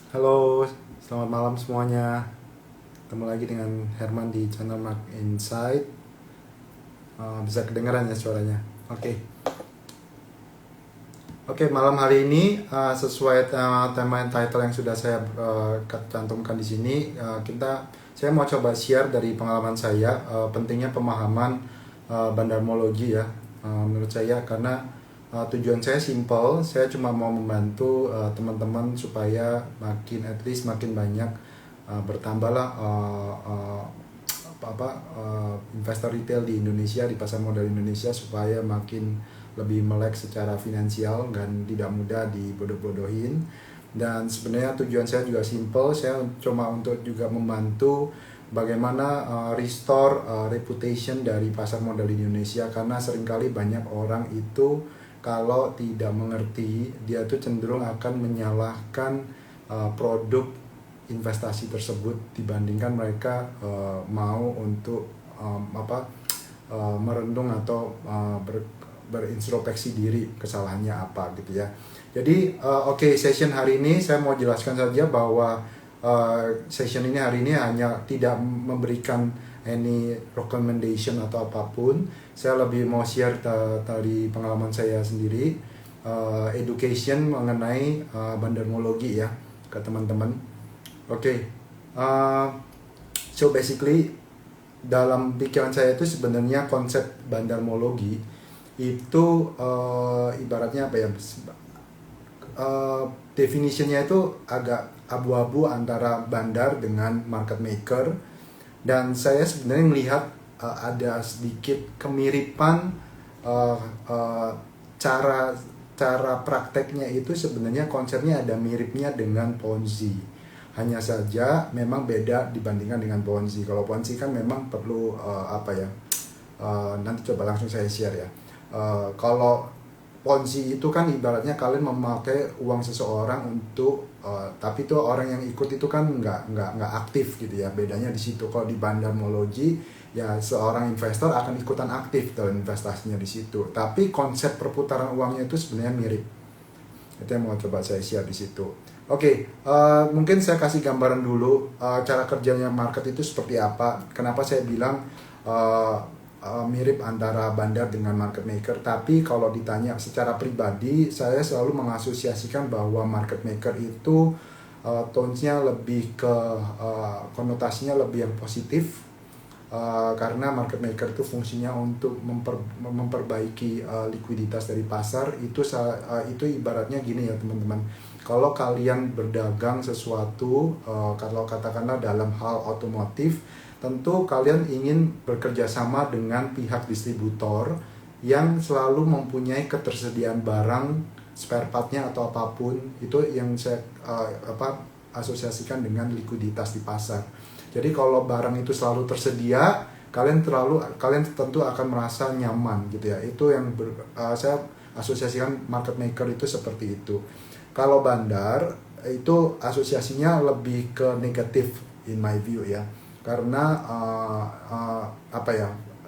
Halo, selamat malam semuanya. Ketemu lagi dengan Herman di channel Mark Insight. Bisa kedengaran ya suaranya. Oke. Oke, malam hari ini sesuai tema title yang sudah saya cantumkan di sini, saya mau coba share dari pengalaman saya pentingnya pemahaman bandarmologi ya. Menurut saya karena tujuan saya simple, saya cuma mau membantu teman-teman supaya at least makin banyak bertambahlah investor retail di Indonesia, di pasar modal Indonesia, supaya makin lebih melek secara finansial dan tidak mudah dibodoh-bodohin. Dan sebenarnya tujuan saya juga simple, saya cuma untuk juga membantu bagaimana restore reputation dari pasar modal di Indonesia, karena seringkali banyak orang itu kalau tidak mengerti, dia tuh cenderung akan menyalahkan produk investasi tersebut dibandingkan mereka mau untuk merendung atau berintrospeksi diri kesalahannya apa gitu ya. Jadi session hari ini saya mau jelaskan saja bahwa session ini hari ini hanya tidak memberikan any recommendation atau apapun. Saya lebih mau share dari pengalaman saya sendiri, education mengenai bandarmologi ya ke teman-teman. Uh, so basically dalam pikiran saya itu sebenarnya konsep bandarmologi itu ibaratnya apa ya? Definisinya itu agak abu-abu antara bandar dengan market maker, dan saya sebenarnya melihat ada sedikit kemiripan uh, uh, cara cara prakteknya itu sebenarnya konsepnya ada miripnya dengan Ponzi. Hanya saja memang beda dibandingkan dengan Ponzi. Kalau Ponzi kan memang perlu nanti coba langsung saya share ya. Kalau Ponzi itu kan ibaratnya kalian memakai uang seseorang untuk tapi itu orang yang ikut itu kan nggak aktif gitu ya. Bedanya di situ. Kalau di bandarmologi ya seorang investor akan ikutan aktif dalam investasinya di situ. Tapi konsep perputaran uangnya itu sebenarnya mirip. Itu yang mau coba saya share di situ. Mungkin saya kasih gambaran dulu cara kerjanya market itu seperti apa. Kenapa saya bilang mirip antara bandar dengan market maker. Tapi kalau ditanya secara pribadi, saya selalu mengasosiasikan bahwa market maker itu tones-nya lebih ke konotasinya lebih yang positif. Karena market maker itu fungsinya untuk memperbaiki likuiditas dari pasar. Itu ibaratnya gini ya teman-teman, kalau kalian berdagang sesuatu, kalau katakanlah dalam hal otomotif, tentu kalian ingin bekerja sama dengan pihak distributor yang selalu mempunyai ketersediaan barang, spare partnya atau apapun. Itu yang saya asosiasikan dengan likuiditas di pasar. Jadi kalau barang itu selalu tersedia, kalian tentu akan merasa nyaman gitu ya. Itu yang saya asosiasikan market maker itu seperti itu. Kalau bandar itu asosiasinya lebih ke negatif in my view ya. Karena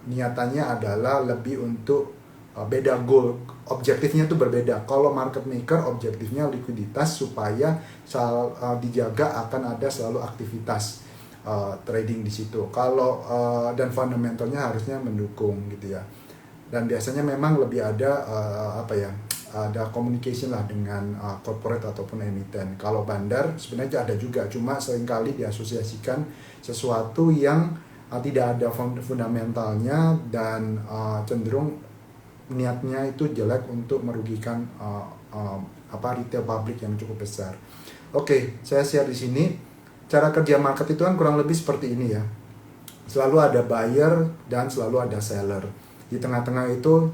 niatannya adalah lebih untuk beda goal, objektifnya itu berbeda. Kalau market maker objektifnya likuiditas supaya dijaga akan ada selalu aktivitas trading di situ. Kalau dan fundamentalnya harusnya mendukung gitu ya. Dan biasanya memang lebih ada ada communication lah dengan corporate ataupun emiten. Kalau bandar sebenarnya ada juga, cuma seringkali diasosiasikan sesuatu yang tidak ada fundamentalnya dan cenderung niatnya itu jelek untuk merugikan retail public yang cukup besar. Saya share di sini. Cara kerja market itu kan kurang lebih seperti ini ya. Selalu ada buyer dan selalu ada seller. Di tengah-tengah itu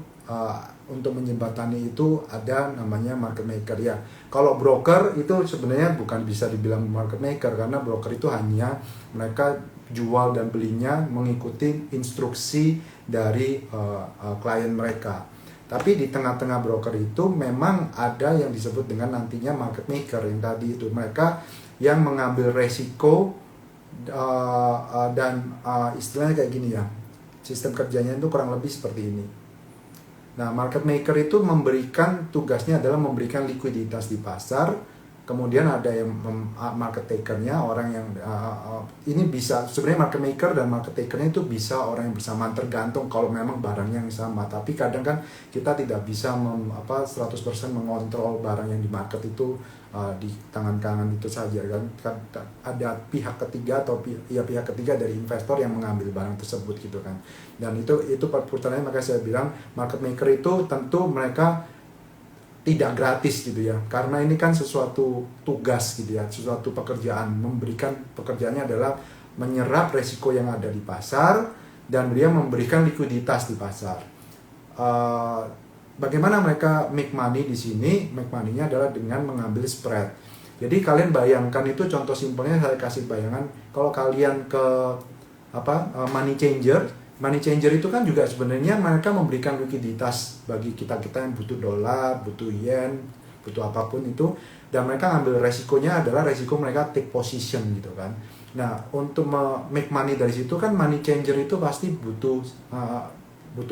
untuk menjembatani itu ada namanya market maker ya. Kalau broker itu sebenarnya bukan bisa dibilang market maker, karena broker itu hanya mereka jual dan belinya mengikuti instruksi dari klien mereka. Tapi di tengah-tengah broker itu memang ada yang disebut dengan nantinya market maker yang tadi itu, mereka yang mengambil resiko dan istilahnya kayak gini ya. Sistem kerjanya itu kurang lebih seperti ini. Nah, market maker itu tugasnya adalah memberikan likuiditas di pasar kemudian ada yang market takernya, orang yang ini bisa sebenarnya market maker dan market takernya itu bisa orang yang bersamaan, tergantung kalau memang barangnya yang sama. Tapi kadang kan kita tidak bisa 100% mengontrol barang yang di market itu di tangan kanan itu saja kan ada pihak ketiga atau pihak ketiga dari investor yang mengambil barang tersebut gitu kan. Dan itu perputarannya, maka saya bilang market maker itu tentu mereka tidak gratis gitu ya, karena ini kan sesuatu tugas gitu ya, sesuatu pekerjaan. Memberikan pekerjaannya adalah menyerap resiko yang ada di pasar dan dia memberikan likuiditas di pasar. Bagaimana mereka make money di sini? Make money-nya adalah dengan mengambil spread. Jadi kalian bayangkan, itu contoh simpelnya saya kasih bayangan, kalau kalian ke money changer. Money changer itu kan juga sebenarnya mereka memberikan likuiditas bagi kita-kita yang butuh dolar, butuh yen, butuh apapun itu, dan mereka ngambil resikonya adalah resiko mereka take position gitu kan. Nah, untuk make money dari situ kan money changer itu pasti butuh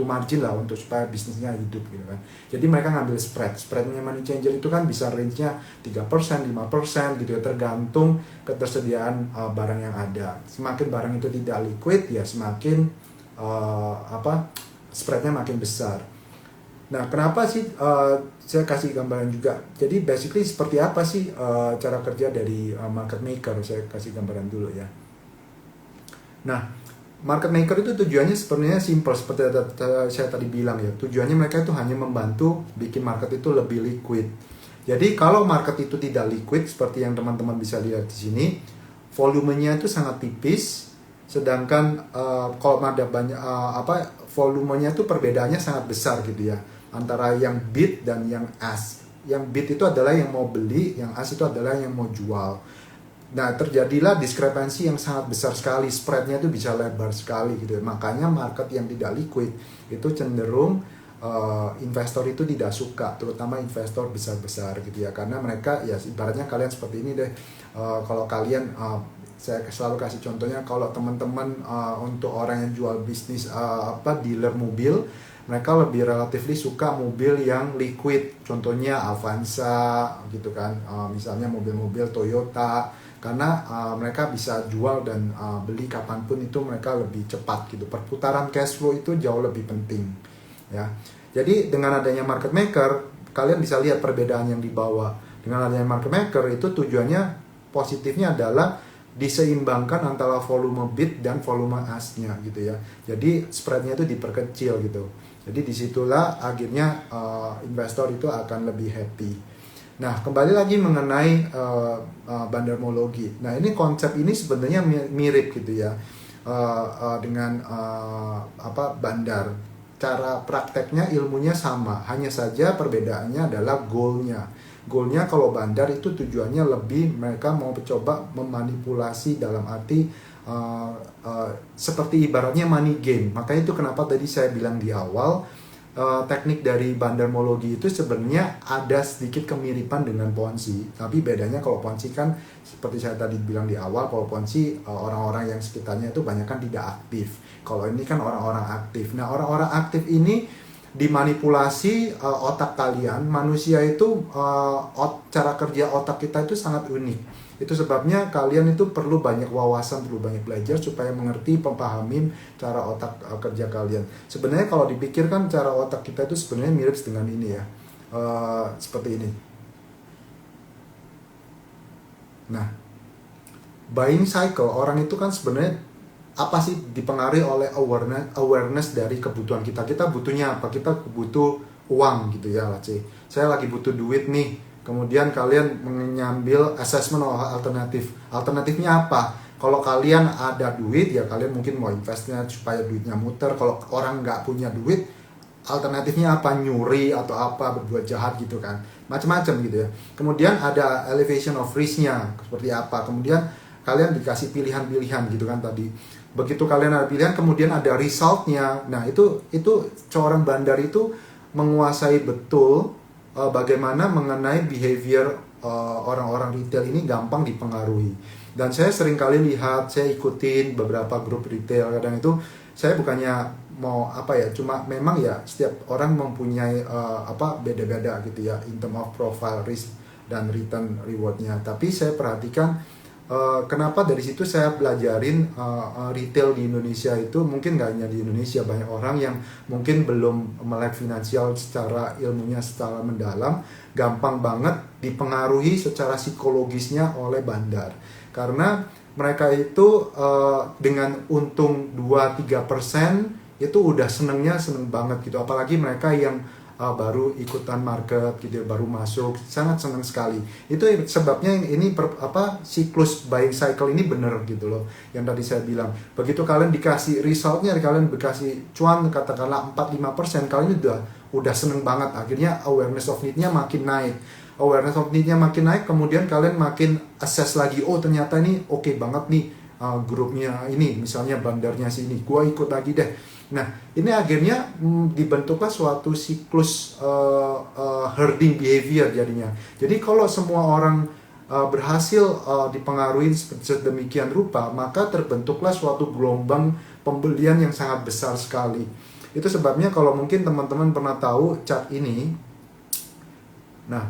margin lah untuk supaya bisnisnya hidup gitu kan. Jadi mereka ngambil spreadnya money changer itu kan bisa range-nya 3%, 5% gitu ya, tergantung ketersediaan barang yang ada. Semakin barang itu tidak liquid ya semakin spreadnya makin besar. Nah, kenapa sih saya kasih gambaran juga. Jadi basically seperti apa sih cara kerja dari market maker? Saya kasih gambaran dulu ya. Nah, market maker itu tujuannya sebenarnya simple, seperti saya tadi bilang ya. Tujuannya mereka itu hanya membantu bikin market itu lebih liquid. Jadi kalau market itu tidak liquid, seperti yang teman-teman bisa lihat di sini, volumenya itu sangat tipis. Sedangkan kalau ada banyak volumenya itu perbedaannya sangat besar gitu ya, antara yang bid dan yang ask. Yang bid itu adalah yang mau beli, yang ask itu adalah yang mau jual. Nah, terjadilah diskrepansi yang sangat besar sekali, spreadnya itu bisa lebar sekali gitu ya. Makanya market yang tidak liquid itu cenderung investor itu tidak suka, terutama investor besar-besar gitu ya, karena mereka ya ibaratnya kalian seperti ini deh. Kalau kalian saya selalu kasih contohnya, kalau teman-teman untuk orang yang jual bisnis dealer mobil, mereka lebih relatifly suka mobil yang liquid, contohnya Avanza gitu kan, misalnya mobil-mobil Toyota, karena mereka bisa jual dan beli kapanpun itu mereka lebih cepat gitu. Perputaran cash flow itu jauh lebih penting ya. Jadi dengan adanya market maker, kalian bisa lihat perbedaan yang dibawa. Dengan adanya market maker itu tujuannya positifnya adalah diseimbangkan antara volume bid dan volume ask-nya gitu ya. Jadi spreadnya itu diperkecil gitu. Jadi disitulah akhirnya investor itu akan lebih happy. Nah, kembali lagi mengenai bandarmologi. Nah, ini konsep ini sebenarnya mirip gitu ya dengan bandar. Cara prakteknya, ilmunya sama, hanya saja perbedaannya adalah goalnya. Goalnya kalau bandar itu tujuannya lebih mereka mau coba memanipulasi dalam arti seperti ibaratnya money game. Makanya itu kenapa tadi saya bilang di awal teknik dari bandarmologi itu sebenarnya ada sedikit kemiripan dengan Ponzi. Tapi bedanya kalau Ponzi kan seperti saya tadi bilang di awal, kalau Ponzi orang-orang yang sekitarnya itu banyak kan tidak aktif. Kalau ini kan orang-orang aktif. Nah, orang-orang aktif ini dimanipulasi otak kalian. Manusia itu cara kerja otak kita itu sangat unik. Itu sebabnya kalian itu perlu banyak wawasan, perlu banyak belajar supaya mengerti, memahami cara otak kerja kalian. Sebenarnya kalau dipikirkan cara otak kita itu sebenarnya mirip dengan ini ya, seperti ini. Nah, buying cycle orang itu kan sebenarnya apa sih, dipengaruhi oleh awareness dari kebutuhan kita. Kita butuhnya apa? Kita butuh uang gitu ya, saya lagi butuh duit nih. Kemudian kalian mengambil assessment alternatif. Alternatifnya apa? Kalau kalian ada duit ya kalian mungkin mau investnya supaya duitnya muter. Kalau orang nggak punya duit, alternatifnya apa? Nyuri atau apa, berbuat jahat gitu kan, macam-macam gitu ya. Kemudian ada elevation of risk-nya seperti apa. Kemudian kalian dikasih pilihan-pilihan gitu kan tadi. Begitu kalian ada pilihan, kemudian ada result-nya. Nah, itu seorang bandar itu menguasai betul bagaimana mengenai behavior orang-orang retail ini gampang dipengaruhi. Dan saya sering kali lihat, saya ikutin beberapa grup retail. Kadang itu saya bukannya mau cuma memang ya setiap orang mempunyai beda-beda gitu ya in term of profile risk dan return rewardnya. Tapi saya perhatikan kenapa dari situ saya belajarin retail di Indonesia itu, mungkin gak hanya di Indonesia, banyak orang yang mungkin belum melek finansial secara ilmunya secara mendalam, gampang banget dipengaruhi secara psikologisnya oleh bandar. Karena mereka itu dengan untung 2-3% itu udah seneng banget gitu. Apalagi mereka yang baru ikutan market gitu, baru masuk, sangat senang sekali. Itu sebabnya ini siklus buying cycle ini bener gitu loh. Yang tadi saya bilang, begitu kalian dikasih resultnya, kalian dikasih cuan katakanlah 4-5%, kalian udah seneng banget. Akhirnya awareness of need-nya makin naik. Awareness of need-nya makin naik, kemudian kalian makin assess lagi, oh ternyata ini oke banget nih grupnya ini, misalnya bandarnya sini, gua ikut lagi deh. Nah, ini akhirnya dibentuklah suatu siklus herding behavior jadinya. Jadi kalau semua orang berhasil dipengaruhi sedemikian rupa, maka terbentuklah suatu gelombang pembelian yang sangat besar sekali. Itu sebabnya kalau mungkin teman-teman pernah tahu chart ini. Nah,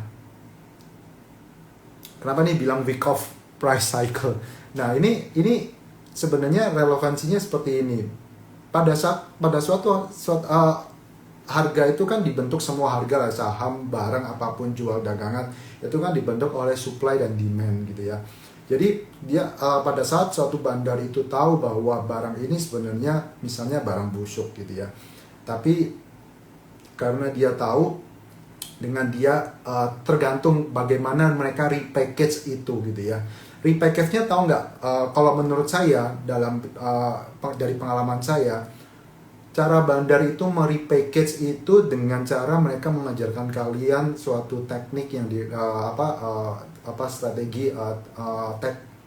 kenapa nih bilang week of price cycle? Nah, ini sebenarnya relevansinya seperti ini. Pada suatu harga itu kan dibentuk, semua harga lah, saham, barang apapun, jual dagangan itu kan dibentuk oleh supply dan demand gitu ya. Jadi dia pada saat suatu bandar itu tahu bahwa barang ini sebenarnya misalnya barang busuk gitu ya, tapi karena dia tahu, dengan dia tergantung bagaimana mereka repackage itu gitu ya. Repackage-nya tahu nggak? Kalau menurut saya dari pengalaman saya, cara bandar itu merepackage itu dengan cara mereka mengajarkan kalian suatu teknik yang strategi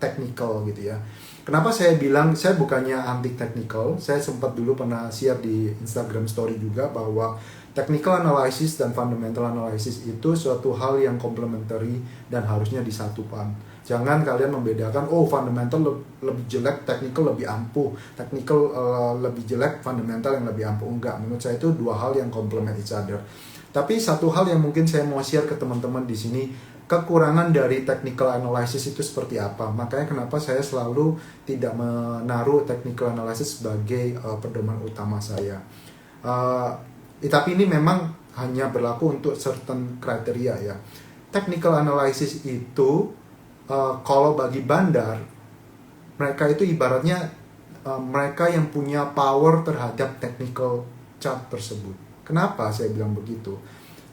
technical gitu ya. Kenapa saya bilang saya bukannya anti technical? Saya sempat dulu pernah share di Instagram story juga bahwa technical analysis dan fundamental analysis itu suatu hal yang complementary dan harusnya disatukan. Jangan kalian membedakan, oh fundamental lebih jelek, technical lebih ampuh, technical lebih jelek, fundamental yang lebih ampuh. Enggak, menurut saya itu dua hal yang complement each other. Tapi satu hal yang mungkin saya mau share ke teman-teman di sini, kekurangan dari technical analysis itu seperti apa. Makanya kenapa saya selalu tidak menaruh technical analysis sebagai pedoman utama saya. Tapi ini memang hanya berlaku untuk certain kriteria ya. Technical analysis itu kalau bagi bandar, mereka itu ibaratnya mereka yang punya power terhadap technical chart tersebut. Kenapa saya bilang begitu?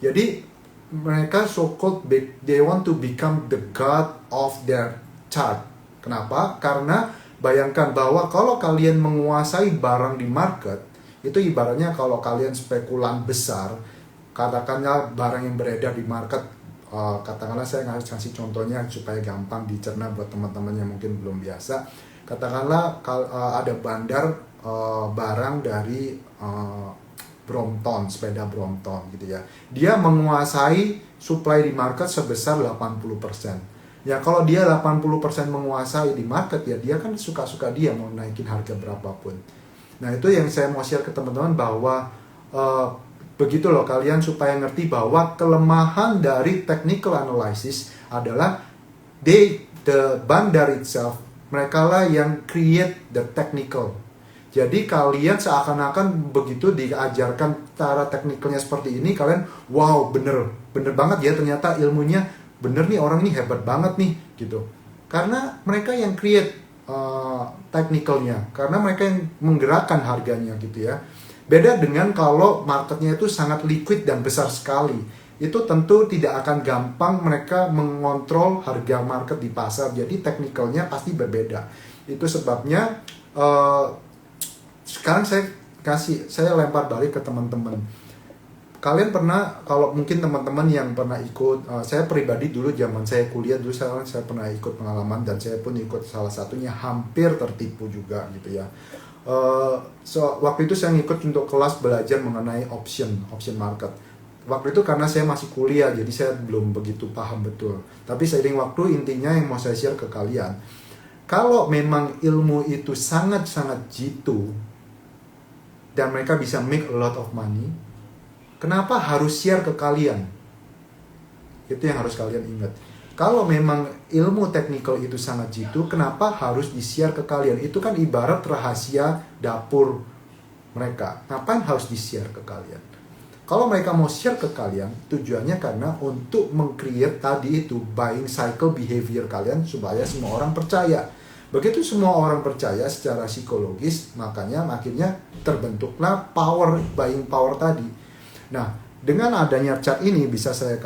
Jadi mereka so-called they want to become the god of their chart. Kenapa? Karena bayangkan bahwa kalau kalian menguasai barang di market, itu ibaratnya kalau kalian spekulan besar, katakanlah barang yang beredar di market, katakanlah saya ngasih contohnya supaya gampang dicerna buat teman-teman yang mungkin belum biasa. Katakanlah ada bandar barang dari Brompton, sepeda Brompton gitu ya. Dia menguasai supply di market sebesar 80%. Ya kalau dia 80% menguasai di market, ya dia kan suka-suka dia mau naikin harga berapapun. Nah itu yang saya mau share ke teman-teman bahwa begitu loh kalian supaya ngerti bahwa kelemahan dari technical analysis adalah the bandar itself, mereka lah yang create the technical. Jadi kalian seakan-akan begitu diajarkan cara teknikalnya seperti ini, kalian wow bener banget ya, ternyata ilmunya bener nih, orang ini hebat banget nih gitu. Karena mereka yang create teknikalnya, karena mereka yang menggerakkan harganya gitu ya. Beda dengan kalau marketnya itu sangat liquid dan besar sekali. Itu tentu tidak akan gampang mereka mengontrol harga market di pasar. Jadi teknikalnya pasti berbeda. Itu sebabnya sekarang saya lempar balik ke teman-teman. Kalian pernah, kalau mungkin teman-teman yang pernah ikut, saya pribadi dulu zaman saya kuliah dulu saya pernah ikut pengalaman dan saya pun ikut salah satunya, hampir tertipu juga gitu ya. Waktu itu saya ngikut untuk kelas belajar mengenai option market. Waktu itu karena saya masih kuliah, jadi saya belum begitu paham betul. Tapi seiring waktu, intinya yang mau saya share ke kalian, kalau memang ilmu itu sangat-sangat jitu dan mereka bisa make a lot of money, kenapa harus share ke kalian? Itu yang harus kalian ingat. Kalau memang ilmu technical itu sangat jitu, kenapa harus di-share ke kalian? Itu kan ibarat rahasia dapur mereka. Ngapain harus di-share ke kalian? Kalau mereka mau share ke kalian, tujuannya karena untuk meng-create tadi itu buying cycle behavior kalian supaya semua orang percaya. Begitu semua orang percaya secara psikologis, makanya akhirnya terbentuklah buying power tadi. Nah, dengan adanya chart ini bisa saya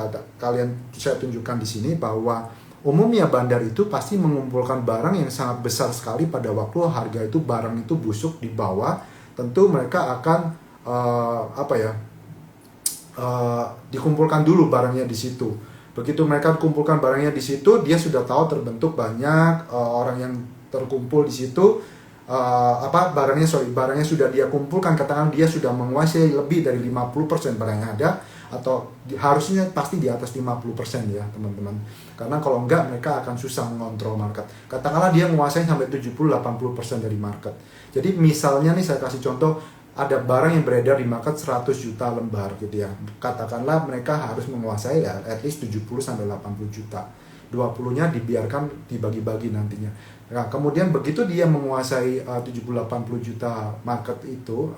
tunjukkan di sini bahwa umumnya bandar itu pasti mengumpulkan barang yang sangat besar sekali pada waktu harga itu barang itu busuk di bawah. Tentu mereka akan dikumpulkan dulu barangnya di situ. Begitu mereka kumpulkan barangnya di situ, dia sudah tahu terbentuk banyak orang yang terkumpul di situ. Barangnya sudah dia kumpulkan, katakan dia sudah menguasai lebih dari 50% barang yang ada, atau harusnya pasti di atas 50% ya teman-teman. Karena kalau enggak mereka akan susah mengontrol market. Katakanlah dia menguasai sampai 70-80% dari market. Jadi misalnya nih saya kasih contoh, ada barang yang beredar di market 100 juta lembar gitu ya. Katakanlah mereka harus menguasai ya at least 70-80 juta. 20-nya dibiarkan dibagi-bagi nantinya. Nah, kemudian begitu dia menguasai 70-80 juta market itu,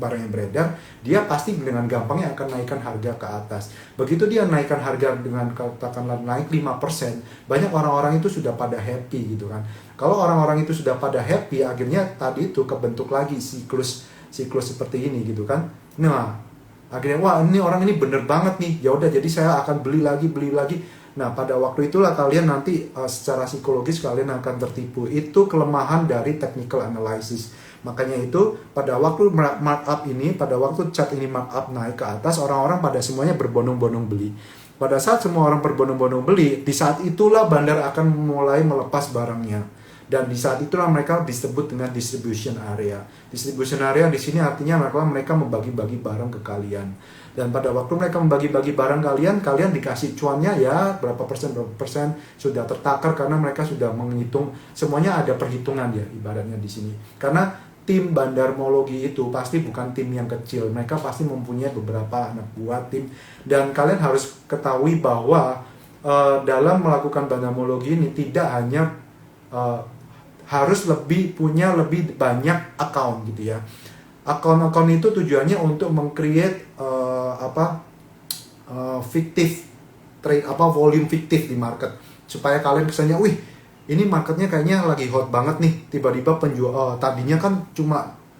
barang yang beredar, dia pasti dengan gampangnya akan naikkan harga ke atas. Begitu dia naikkan harga dengan katakanlah naik 5%, banyak orang-orang itu sudah pada happy gitu kan. Kalau orang-orang itu sudah pada happy, akhirnya tadi itu kebentuk lagi siklus seperti ini gitu kan. Nah, akhirnya wah ini orang ini bener banget nih. Ya udah jadi saya akan beli lagi. Nah, pada waktu itulah kalian nanti secara psikologis kalian akan tertipu. Itu kelemahan dari technical analysis. Makanya itu pada waktu markup ini, pada waktu chart ini markup naik ke atas, orang-orang pada semuanya berbondong-bondong beli. Pada saat semua orang berbondong-bondong beli, di saat itulah bandar akan mulai melepas barangnya. Dan di saat itulah mereka disebut dengan distribution area. Distribution area di sini artinya mereka membagi-bagi barang ke kalian. Dan pada waktu mereka membagi-bagi barang kalian dikasih cuannya ya berapa persen sudah tertakar karena mereka sudah menghitung, semuanya ada perhitungan ya ibaratnya di sini. Karena tim bandarmologi itu pasti bukan tim yang kecil, mereka pasti mempunyai beberapa anak buah tim. Dan kalian harus ketahui bahwa dalam melakukan bandarmologi ini tidak hanya harus punya lebih banyak account gitu ya. Akun-akun itu tujuannya untuk meng-create fiktif trade, volume fiktif di market, supaya kalian kesannya, wih ini marketnya kayaknya lagi hot banget nih, tiba-tiba penjual tadinya kan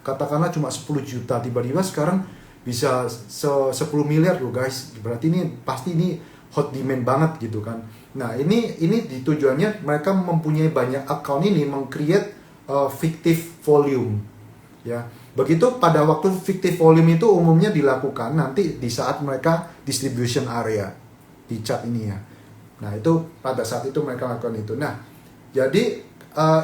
katakanlah cuma 10 juta, tiba-tiba sekarang bisa 10 miliar loh guys, berarti ini pasti ini hot demand banget gitu kan. Nah ini tujuannya mereka mempunyai banyak account ini meng-create fiktif volume ya. Begitu pada waktu fiktif volume itu umumnya dilakukan nanti di saat mereka distribution area di chart ini ya. Nah itu pada saat itu mereka lakukan itu. Nah jadi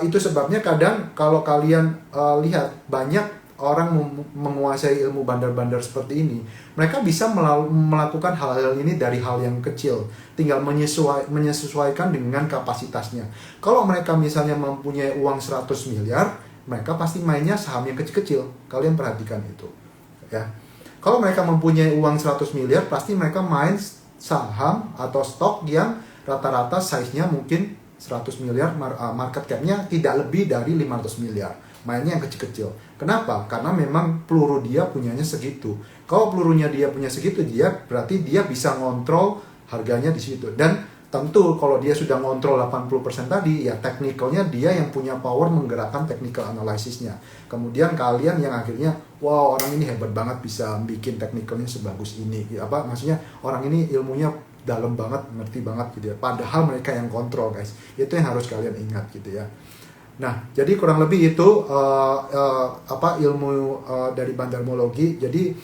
itu sebabnya kadang kalau kalian lihat banyak orang menguasai ilmu bandar-bandar seperti ini, mereka bisa melakukan hal-hal ini dari hal yang kecil, tinggal menyesuaikan dengan kapasitasnya. Kalau mereka misalnya mempunyai uang 100 miliar, mereka pasti mainnya saham yang kecil-kecil. Kalian perhatikan itu ya. Kalau mereka mempunyai uang 100 miliar, pasti mereka main saham atau stok yang rata-rata size-nya mungkin 100 miliar, market cap-nya tidak lebih dari 500 miliar. Mainnya yang kecil-kecil. Kenapa? Karena memang peluru dia punyanya segitu. Kalau pelurunya dia punya segitu, berarti dia bisa ngontrol harganya di situ. Dan tentu kalau dia sudah ngontrol 80% tadi, ya technicalnya dia yang punya power menggerakkan technical analysisnya. Kemudian kalian yang akhirnya, wow orang ini hebat banget bisa bikin technicalnya sebagus ini. Maksudnya orang ini ilmunya dalam banget, ngerti banget gitu ya. Padahal mereka yang kontrol guys. Itu yang harus kalian ingat gitu ya. Nah, jadi kurang lebih itu ilmu dari bandarmologi. Jadi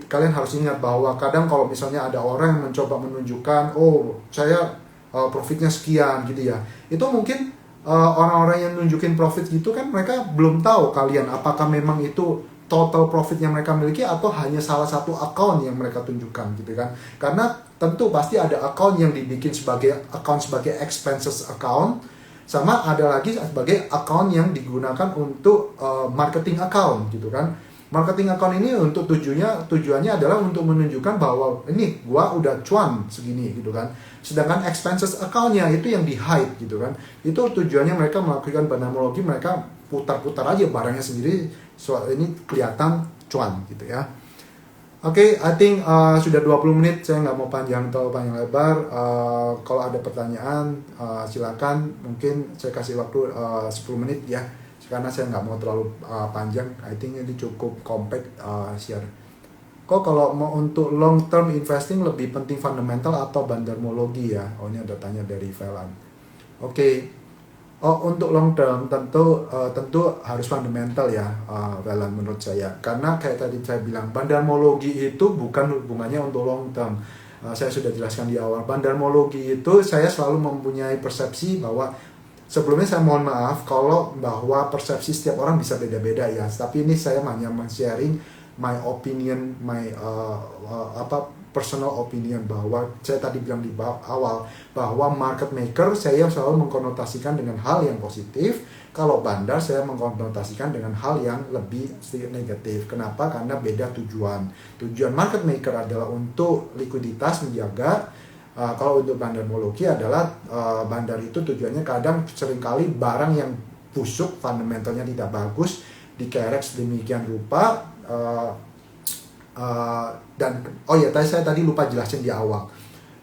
kalian harus ingat bahwa kadang kalau misalnya ada orang yang mencoba menunjukkan, oh saya profitnya sekian gitu ya. Itu mungkin orang-orang yang nunjukin profit gitu kan mereka belum tahu kalian apakah memang itu total profit yang mereka miliki atau hanya salah satu account yang mereka tunjukkan gitu kan. Karena tentu pasti ada account yang dibikin sebagai expenses account, sama ada lagi sebagai account yang digunakan untuk marketing account gitu kan. Marketing account ini untuk tujuannya adalah untuk menunjukkan bahwa ini gua udah cuan segini gitu kan. Sedangkan expenses account-nya itu yang di hide gitu kan. Itu tujuannya mereka melakukan bandarmologi, mereka putar-putar aja barangnya sendiri, so ini kelihatan cuan gitu ya. Oke, I think sudah 20 menit, saya nggak mau terlalu panjang lebar. Kalau ada pertanyaan, silakan. Mungkin saya kasih waktu 10 menit ya, karena saya nggak mau terlalu panjang. I think ini cukup compact share. Kok kalau mau untuk long term investing lebih penting fundamental atau bandarmologi ya? Oh, ini ada tanya dari Velan. Oke. Oh, untuk long term tentu harus fundamental ya, Velan, menurut saya. Karena kayak tadi saya bilang, bandarmologi itu bukan hubungannya untuk long term. Saya sudah jelaskan di awal. Bandarmologi itu saya selalu mempunyai persepsi bahwa, sebelumnya saya mohon maaf kalau bahwa persepsi setiap orang bisa beda-beda ya. Tapi ini saya hanya sharing my opinion, my personal opinion, bahwa saya tadi bilang di awal bahwa market maker saya selalu mengkonotasikan dengan hal yang positif, kalau bandar saya mengkonotasikan dengan hal yang lebih sedikit negatif. Kenapa? Karena beda tujuan. Tujuan market maker adalah untuk likuiditas, menjaga. Kalau untuk bandarmologi adalah bandar itu tujuannya kadang seringkali barang yang busuk, fundamentalnya tidak bagus, dikerek sedemikian rupa. Dan saya tadi lupa jelasin di awal.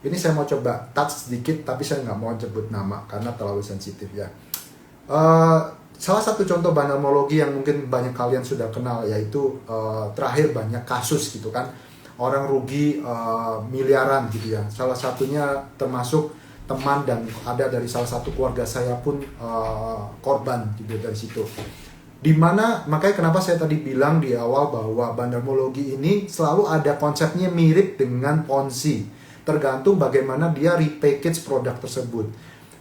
Ini saya mau coba touch sedikit, tapi saya nggak mau sebut nama karena terlalu sensitif ya. Salah satu contoh bandarmologi yang mungkin banyak kalian sudah kenal, yaitu terakhir banyak kasus gitu kan, orang rugi miliaran gitu ya. Salah satunya termasuk teman dan ada dari salah satu keluarga saya pun korban gitu dari situ. Dimana makanya kenapa saya tadi bilang di awal bahwa bandarmologi ini selalu ada konsepnya mirip dengan Ponzi, tergantung bagaimana dia repackage produk tersebut.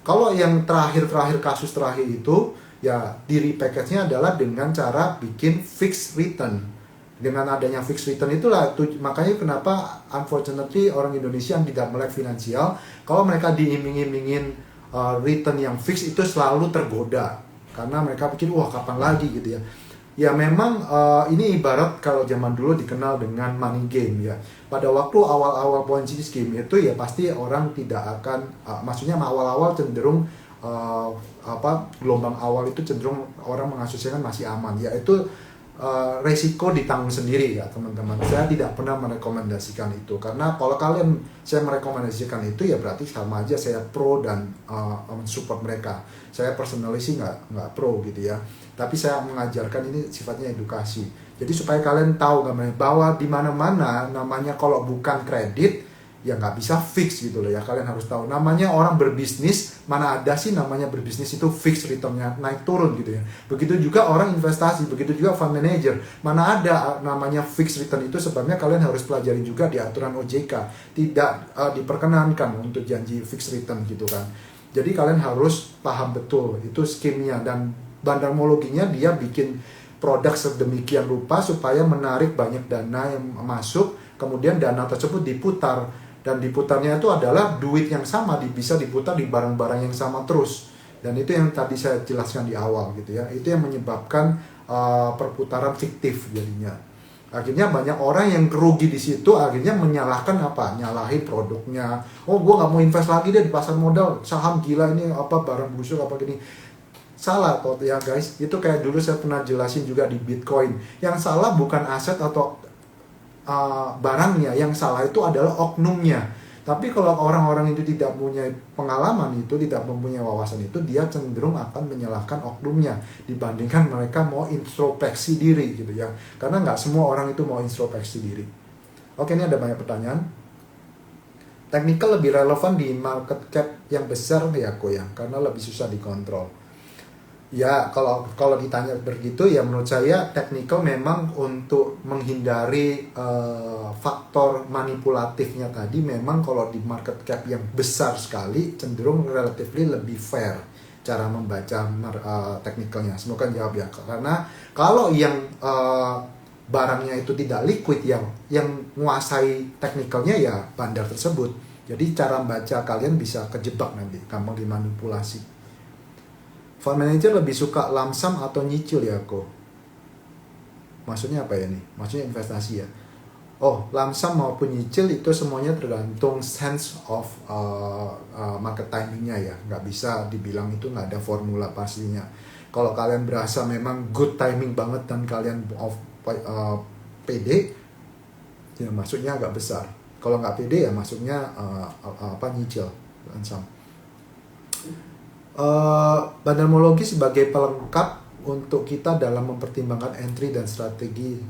Kalau yang terakhir kasus terakhir itu ya, di repackage-nya adalah dengan cara bikin fixed return. Dengan adanya fixed return itulah makanya kenapa unfortunately orang Indonesia yang tidak melek finansial, kalau mereka diiming-imingin return yang fix itu selalu tergoda. Karena mereka pikir, wah kapan lagi gitu ya. Ya memang ini ibarat kalau zaman dulu dikenal dengan money game ya. Pada waktu awal-awal Ponzi scheme itu ya pasti orang tidak akan, maksudnya awal-awal cenderung gelombang awal itu cenderung orang mengasosiasikan masih aman. Ya itu resiko ditanggung sendiri ya teman-teman. Saya tidak pernah merekomendasikan itu, karena kalau saya merekomendasikan itu ya berarti sama aja saya pro dan support mereka. Saya personally sih nggak pro gitu ya, tapi saya mengajarkan ini sifatnya edukasi. Jadi supaya kalian tahu bahwa di mana-mana namanya kalau bukan kredit ya nggak bisa fix gitu loh ya. Kalian harus tahu namanya orang berbisnis, mana ada sih namanya berbisnis itu fix returnnya naik turun gitu ya. Begitu juga orang investasi, begitu juga fund manager, mana ada namanya fix return. Itu sebabnya kalian harus pelajari juga di aturan OJK, tidak diperkenankan untuk janji fix return gitu kan. Jadi kalian harus paham betul itu skemnya, dan bandarmologinya dia bikin produk sedemikian rupa supaya menarik banyak dana yang masuk, kemudian dana tersebut diputar. Dan diputarnya itu adalah duit yang sama, bisa diputar di barang-barang yang sama terus. Dan itu yang tadi saya jelaskan di awal gitu ya. Itu yang menyebabkan perputaran fiktif jadinya. Akhirnya banyak orang yang rugi di situ, akhirnya menyalahkan nyalahin produknya. Oh, gue nggak mau invest lagi deh di pasar modal, saham gila ini barang busuk gini. Salah kok ya guys. Itu kayak dulu saya pernah jelasin juga di Bitcoin. Yang salah bukan aset atau barangnya, yang salah itu adalah oknumnya. Tapi kalau orang-orang itu tidak punya pengalaman itu, tidak mempunyai wawasan itu, dia cenderung akan menyalahkan oknumnya dibandingkan mereka mau introspeksi diri gitu ya. Karena nggak semua orang itu mau introspeksi diri. Oke, ini ada banyak pertanyaan. Technical lebih relevan di market cap yang besar ya Koyang, karena lebih susah dikontrol. Ya, kalau ditanya begitu ya menurut saya technical memang untuk menghindari faktor manipulatifnya tadi, memang kalau di market cap yang besar sekali cenderung relatively lebih fair cara membaca technicalnya. Semoga jawab ya, karena kalau yang barangnya itu tidak liquid, yang menguasai technicalnya ya bandar tersebut. Jadi cara membaca kalian bisa kejebak nanti, gampang dimanipulasi. Fund manager lebih suka lump sum atau nyicil ya kok? maksudnya apa ya nih? Maksudnya investasi ya. Oh, lump sum maupun nyicil itu semuanya tergantung sense of market timingnya ya. Nggak bisa dibilang itu nggak ada formula pastinya. Kalau kalian berasa memang good timing banget dan kalian pede, ya masuknya agak besar. Kalau nggak pede ya masuknya nyicil lump sum. Bandarmologi sebagai pelengkap untuk kita dalam mempertimbangkan entry dan strategi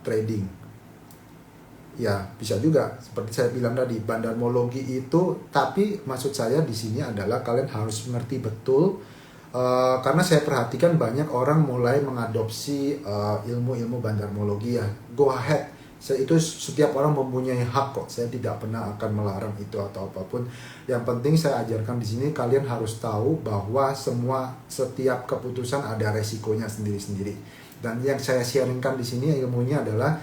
trading. Ya, bisa juga seperti saya bilang tadi, bandarmologi itu, tapi maksud saya di sini adalah kalian harus mengerti betul karena saya perhatikan banyak orang mulai mengadopsi ilmu-ilmu bandarmologi ya. Go ahead. Itu setiap orang mempunyai hak kok. Saya tidak pernah akan melarang itu atau apapun. Yang penting saya ajarkan di sini kalian harus tahu bahwa setiap keputusan ada resikonya sendiri-sendiri. Dan yang saya sharingkan di sini ilmunya adalah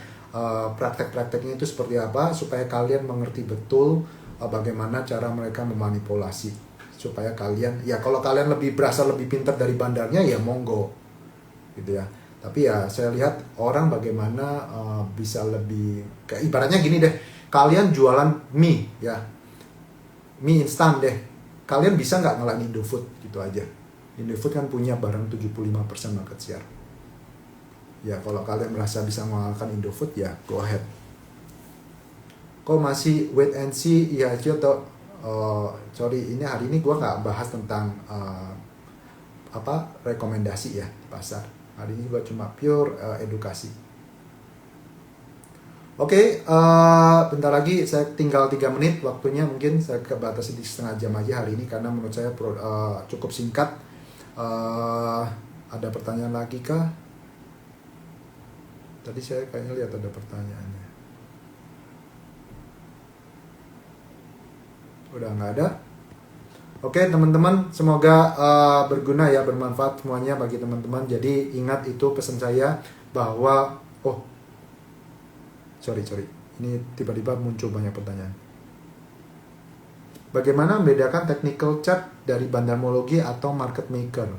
praktek-prakteknya itu seperti apa supaya kalian mengerti betul bagaimana cara mereka memanipulasi supaya kalian ya kalau kalian berasa lebih pintar dari bandarnya ya monggo gitu ya. Tapi ya saya lihat orang bagaimana bisa lebih kayak ibaratnya gini deh, kalian jualan mie ya, mie instan deh, kalian bisa nggak ngalahin Indofood gitu aja. Indofood kan punya barang 75% market share. Ya kalau kalian merasa bisa mengalahkan Indofood ya go ahead. Kok masih wait and see ya atau sorry ini hari ini gue nggak bahas tentang rekomendasi ya di pasar. Hari ini gue cuma pure edukasi. Oke, bentar lagi saya tinggal 3 menit waktunya, mungkin saya batasi di setengah jam aja hari ini karena menurut saya cukup singkat. Ada pertanyaan lagi kah? Tadi saya kayaknya lihat ada pertanyaannya. Udah nggak ada? Oke teman-teman, semoga berguna ya, bermanfaat semuanya bagi teman-teman. Jadi ingat itu pesan saya bahwa sorry ini tiba-tiba muncul banyak pertanyaan. Bagaimana membedakan technical chart dari bandarmologi atau market maker?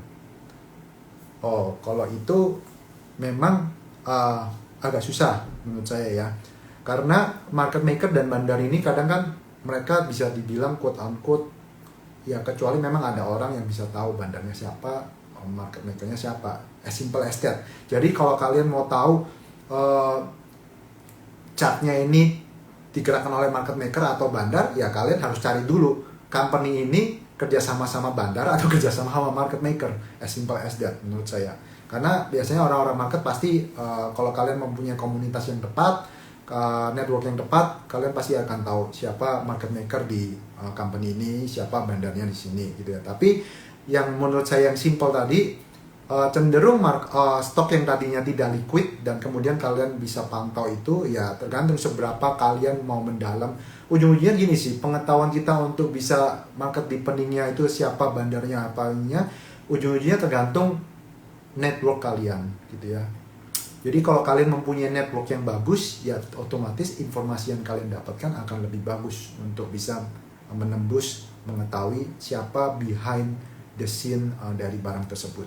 Oh, kalau itu memang agak susah menurut saya ya. Karena market maker dan bandar ini kadang kan mereka bisa dibilang quote unquote ya, kecuali memang ada orang yang bisa tahu bandarnya siapa, market makernya siapa, as simple as that. Jadi kalau kalian mau tahu chartnya ini digerakkan oleh market maker atau bandar, ya kalian harus cari dulu company ini kerja sama bandar atau kerja sama market maker, as simple as that menurut saya. Karena biasanya orang-orang market pasti kalau kalian mempunyai komunitas yang tepat, network yang tepat, kalian pasti akan tahu siapa market maker di company ini, siapa bandarnya di sini gitu ya. Tapi yang menurut saya yang simple tadi, cenderung stok yang tadinya tidak liquid dan kemudian kalian bisa pantau itu ya tergantung seberapa kalian mau mendalam. Ujung-ujungnya gini sih, pengetahuan kita untuk bisa market deepeningnya itu siapa bandarnya apanya, ujung-ujungnya tergantung network kalian gitu ya. Jadi kalau kalian mempunyai network yang bagus, ya otomatis informasi yang kalian dapatkan akan lebih bagus untuk bisa menembus, mengetahui siapa behind the scene dari barang tersebut.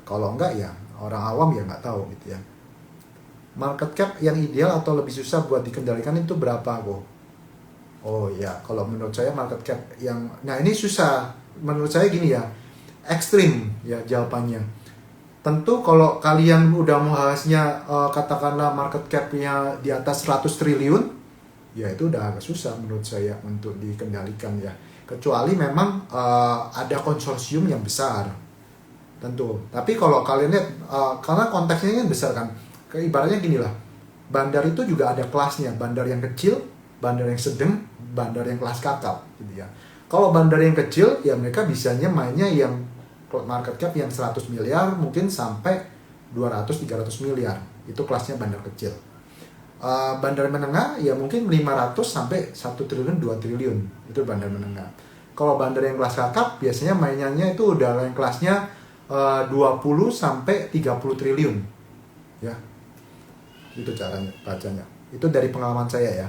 Kalau enggak ya orang awam ya nggak tahu gitu ya. Market cap yang ideal atau lebih susah buat dikendalikan itu berapa kok? Oh ya, kalau menurut saya market cap yang, nah ini susah. Menurut saya gini ya, ekstrim ya jawabannya. Tentu kalau kalian udah bahasnya katakanlah market cap-nya di atas 100 triliun, ya itu udah agak susah menurut saya untuk dikendalikan ya. Kecuali memang ada konsorsium yang besar, tentu. Tapi kalau kalian lihat, karena konteksnya kan besar kan, ibaratnya gini lah, bandar itu juga ada kelasnya, bandar yang kecil, bandar yang sedang, bandar yang kelas kakap gitu ya. Kalau bandar yang kecil, ya mereka bisanya mainnya yang market cap yang 100 miliar mungkin sampai 200-300 miliar. Itu kelasnya bandar kecil. Bandar menengah ya mungkin 500 sampai 1 triliun, 2 triliun. Itu bandar menengah. Kalau bandar yang kelas kakap biasanya mainannya itu udah yang kelasnya 20 sampai 30 triliun. Ya. Itu caranya bacanya. Itu dari pengalaman saya ya.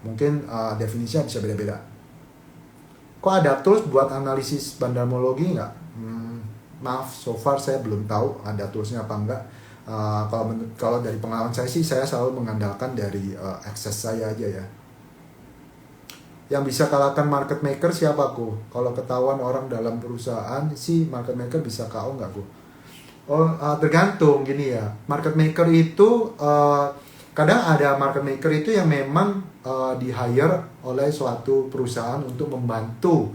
Mungkin definisinya bisa beda-beda. Kok ada tools buat analisis bandarmologi nggak? Maaf, so far saya belum tahu ada toolsnya apa enggak. Kalau dari pengalaman saya sih, saya selalu mengandalkan dari akses saya aja ya. Yang bisa kalahkan market maker siapa ku? Kalau ketahuan orang dalam perusahaan sih, market maker bisa KO nggak ku? Tergantung gini ya. Market maker itu kadang ada market maker itu yang memang di hire oleh suatu perusahaan untuk membantu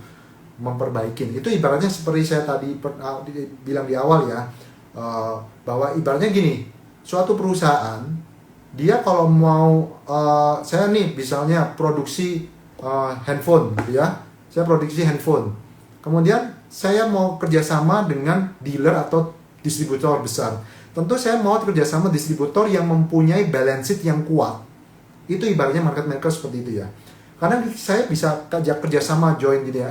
memperbaiki. Itu ibaratnya seperti saya tadi bilang di awal ya, bahwa ibaratnya gini, suatu perusahaan dia kalau mau saya nih misalnya produksi handphone gitu ya, saya produksi handphone, kemudian saya mau kerjasama dengan dealer atau distributor besar. Tentu saya mau kerjasama distributor yang mempunyai balance sheet yang kuat. Itu ibaratnya market maker seperti itu ya. Karena saya bisa kerjasama join gitu ya.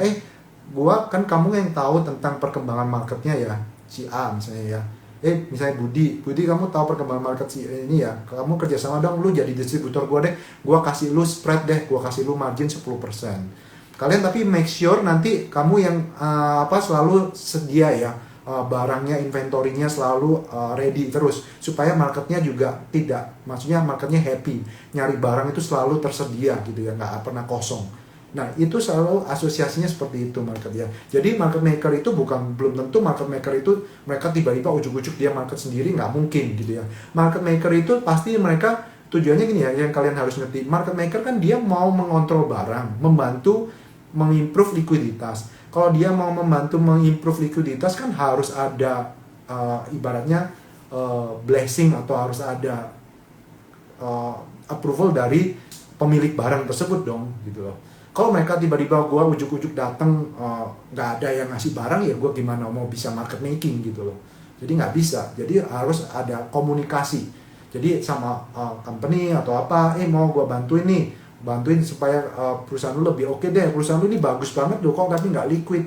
Gua kan, kamu yang tahu tentang perkembangan marketnya ya, si A misalnya ya. Misalnya Budi kamu tahu perkembangan market si ini ya, kamu kerjasama dong, lu jadi distributor gua deh, gua kasih lu spread deh, gua kasih lu margin 10%. Kalian tapi make sure nanti kamu yang selalu sedia ya, barangnya, inventorinya selalu ready terus, supaya marketnya juga maksudnya marketnya happy, nyari barang itu selalu tersedia gitu ya, nggak pernah kosong. Nah, itu selalu asosiasinya seperti itu market ya. Jadi market maker itu belum tentu market maker itu mereka tiba-tiba ujuk-ujuk dia market sendiri, nggak mungkin gitu ya. Market maker itu pasti mereka tujuannya gini ya, yang kalian harus ngerti. Market maker kan dia mau mengontrol barang, membantu mengimprove likuiditas. Kalau dia mau membantu mengimprove likuiditas kan harus ada ibaratnya blessing atau harus ada approval dari pemilik barang tersebut dong gitu loh. Kalau mereka tiba-tiba gue ujuk-ujuk datang nggak ada yang ngasih barang, ya gue gimana mau bisa market making gitu loh. Jadi nggak bisa. Jadi harus ada komunikasi. Jadi sama company atau apa, mau gue bantuin supaya perusahaan lu lebih oke deh. Perusahaan lu ini bagus banget loh, kok tapi nggak liquid.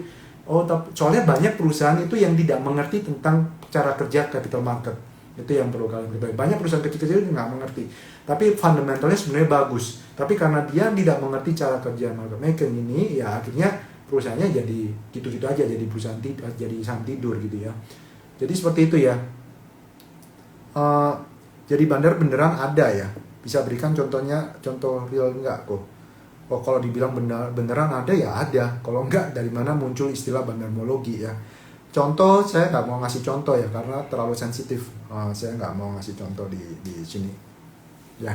Soalnya banyak perusahaan itu yang tidak mengerti tentang cara kerja capital market. Itu yang perlu kalian ketahui. Banyak perusahaan kecil-kecil itu nggak mengerti. Tapi fundamentalnya sebenarnya bagus. Tapi karena dia tidak mengerti cara kerja market making ini, ya akhirnya perusahaannya jadi gitu-gitu aja, jadi perusahaan jadi saham tidur gitu ya. Jadi seperti itu ya. Jadi bandar beneran ada ya. Bisa berikan contoh real enggak kok? Kalau dibilang beneran ada ya ada. Kalau enggak, dari mana muncul istilah bandarmologi ya? Contoh, saya nggak mau ngasih contoh ya, karena terlalu sensitif. Saya nggak mau ngasih contoh di sini. Ya,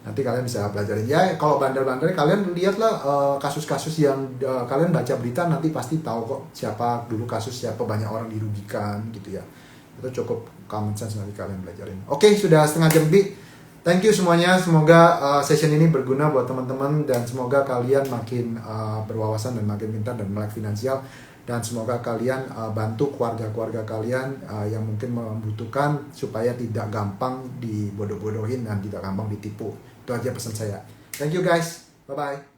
nanti kalian bisa pelajarin. Ya, kalau bandar-bandar kalian lihatlah kasus-kasus yang kalian baca berita, nanti pasti tahu kok siapa dulu kasus, siapa banyak orang dirugikan gitu ya. Itu cukup common sense, nanti kalian pelajarin. Oke, sudah setengah jam lebih. Thank you semuanya. Semoga session ini berguna buat teman-teman, dan semoga kalian makin berwawasan dan makin pintar dan melek finansial. Dan semoga kalian bantu keluarga-keluarga kalian yang mungkin membutuhkan, supaya tidak gampang dibodoh-bodohin dan tidak gampang ditipu. Itu aja pesan saya. Thank you guys. Bye-bye.